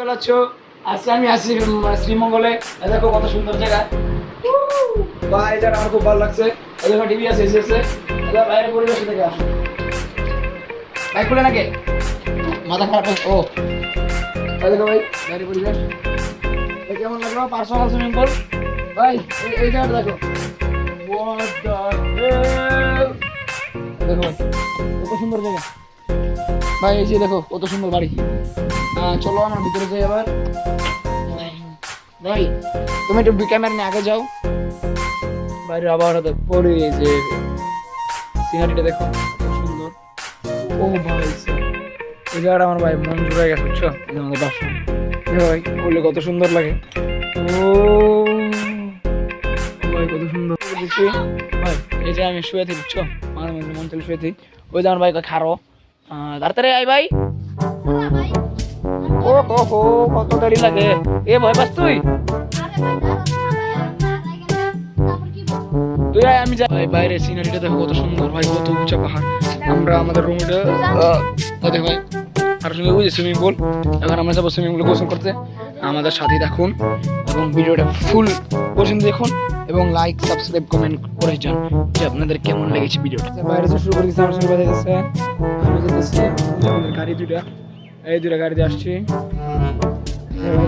কেমন আছো? আজকে আমি আসি শ্রীমঙ্গলে। দেখো কত সুন্দর জায়গা। ভাই এই জায়গাটা আমার খুব ভালো লাগছে। এখানে টিভি আছে, এসি আছে। বাইরের পরিবেশ থেকে আসো। ভাই খুলে নাকি মাথা খারাপ হয়েছে? ও দেখো ভাই বাইরের পরিবেশ কেমন লাগলো। পার্সোনাল সুইমিং পুল ভাই। এই জায়গাটা দেখো। দেখো ভাই কত সুন্দর জায়গা ভাই। এই যে দেখো কত সুন্দর বাড়ি। চলো আমার ভিতরে যাই আবার। ভাই তুমি একটু ক্যামেরা নিয়ে আগে যাও। বাইরে আবার পরে এই যে সিনারিটা দেখো কত সুন্দর। ও ভাই এই জায়গাটা আমার ভাই মন জুড়ে গেছে বুঝছো। আমাদের বাসা ভাই বললে কত সুন্দর লাগে। ও ভাই কত সুন্দর দেখছি ভাই। এই যে আমি শুয়ে থাকি বুঝছো, মাঝে মাঝে মন চলে শুয়ে থাকি। ওই যে আমার ভাই খারো তাড়াতাড়ি আয় ভাই। ও হো হো কত দেরি লাগে। এ ভয় পাস তুই? তুই আয় আমি যাই। ভাই বাইরে সিনারিটা দেখো কত সুন্দর ভাই, কত উঁচা পাহাড়। আমরা আমাদের রুমটা দেখো ভাই আর সঙ্গে বুঝে সুইমিং পুল। এখন আমরা যাবো সুইমিং পুলে গোসল করতে। আমাদের সাথে থাকুন এবং ভিডিওটা ফুল পর্যন্ত দেখুন এবং লাইক সাবস্ক্রাইব কমেন্ট করে যান যে আপনাদের কেমন লেগেছে ভিডিওটা। বাইরে যে শুরু করে দিচ্ছি আমার সঙ্গে দেখেছে। আমি যেতেছি আমাদের গাড়ি দুইটা, এই দুইটা গাড়ি দিয়ে আসছি।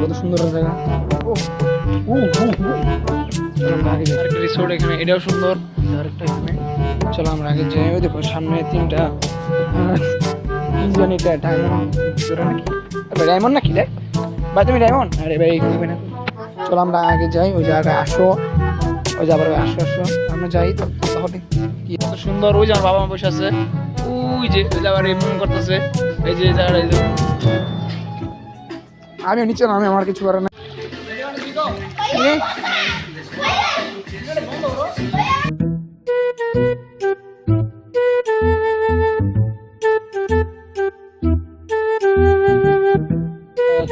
কত সুন্দর জায়গা। আরেকটা রিসোর্ট এখানে, এটাও সুন্দর। আরেকটা এখানে চলো আমরা আগে যাই। ওই দেখো সামনে তিনটা কি জানি এটা ডায়মন্ড নাকি? ডায়মন্ড নাকি রে ভাই? তুমি ডায়মন্ড? আরে ভাই না। চলো আমরা আগে যাই। ওই জায়গায় আসো, ওই যাবার আসো আসো আমরা যাই। তাহলে কি এত সুন্দর। ওই যে আমার বাবা মা বসে আছে, ওই যে ওই জায়গাটা মন করতেছে। এই যে জায়গাটা আমি নিচে না, আমি আমার কিছু করার না।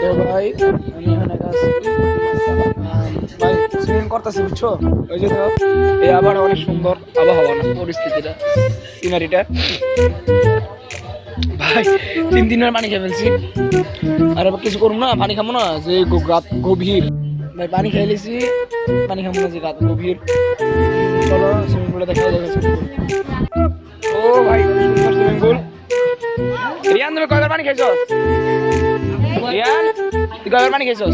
তো ভাই আমি এখানে ভাই সুইমিং করতেছি বুঝছো। ওই যে এই আবার অনেক সুন্দর আবহাওয়া না পরিস্থিতিটা, সিনারিটা ভাই। 3 দিনের পানি খেয়ে ফেলছি। আর আবার কিছু করবো না, পানি খাবো না যে রাত গভীর ভাই। পানি খেয়ে নিয়েছি, পানি খাবো না যে রাত গভীর। চলো সুইমিং পুলে দেখা যাবে। ও ভাই সুন্দর সুইমিং পুল। রিয়ান তুমি কয়বার পানি খাইছো? রিয়ান তুই কয়বার পানি খাইছো?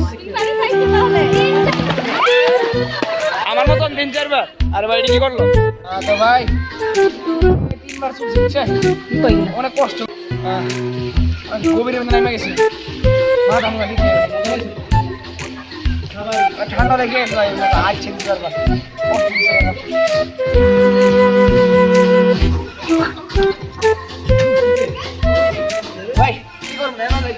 আমার মতন 3-4 বার। আর ভাই কি করলো? তো ভাই 3 বার ছুটছে অনেক কষ্ট। গভীরের মধ্যে নেমে গেছি। ঠান্ডা লেগে আসছে 3-4 বার। ভাই কি করবো না ভাই।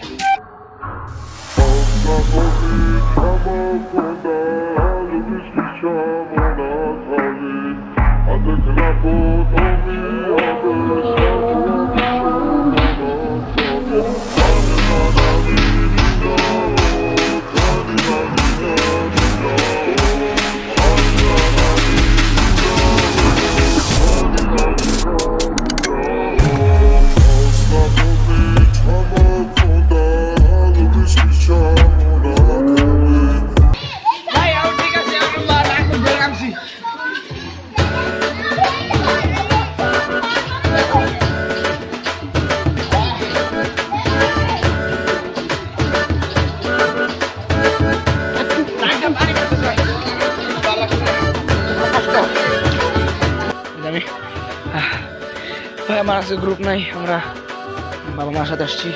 ভাই আমার আছে গ্রুপ নাই, আমরা বাবা মার সাথে আসছি।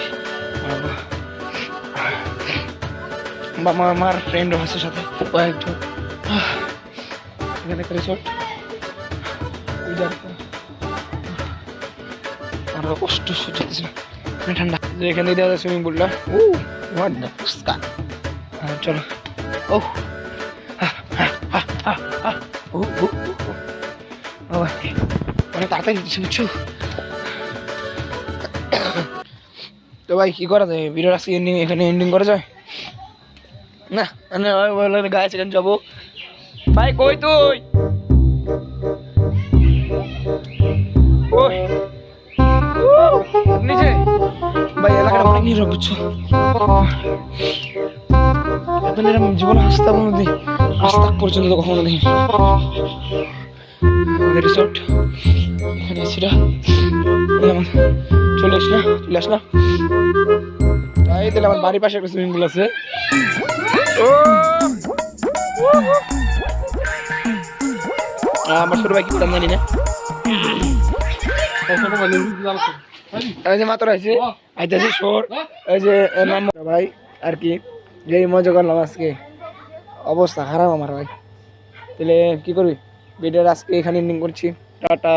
বাবা মার ফ্রেন্ডও আছে সাথে কয়েকজন। এখানে একটা রিসোর্ট। আমরা কষ্ট সহ্য করতেছি না, ঠান্ডা। এখানে দেওয়া যায় সুইমিং পুলটা। ও চলো। ও অনেক তাড়াতাড়ি দিচ্ছি বুঝছো। তো ভাই কি করা যায়? ভিডিও আজকে এখানে এন্ডিং করা যায় না? গায়ে সেখানে যাবো। ভাই কই তুই? নিচে ভাই এলাকাটা অনেক নিরব বুঝছো। আপনার আমি জীবনে হাসতে কোনো দিই আস্তাক পর্যন্ত কখনো নেই আমাদের রিসোর্ট এখানে এসিটা চলে আসলাম ভাই তাহলে আমার বাড়ির পাশে একটা সুইমিং পুল আছে আমার ছোট ভাই কি করতাম জানি না এই যে মাত্র আছে আইতাছি শোর এই যে ভাই আর কি যে মজা করলাম আজকে অবস্থা খারাপ আমার ভাই তাহলে কি করবি ভিডিওর আজকে এখানে এন্ডিং করছি টাটা।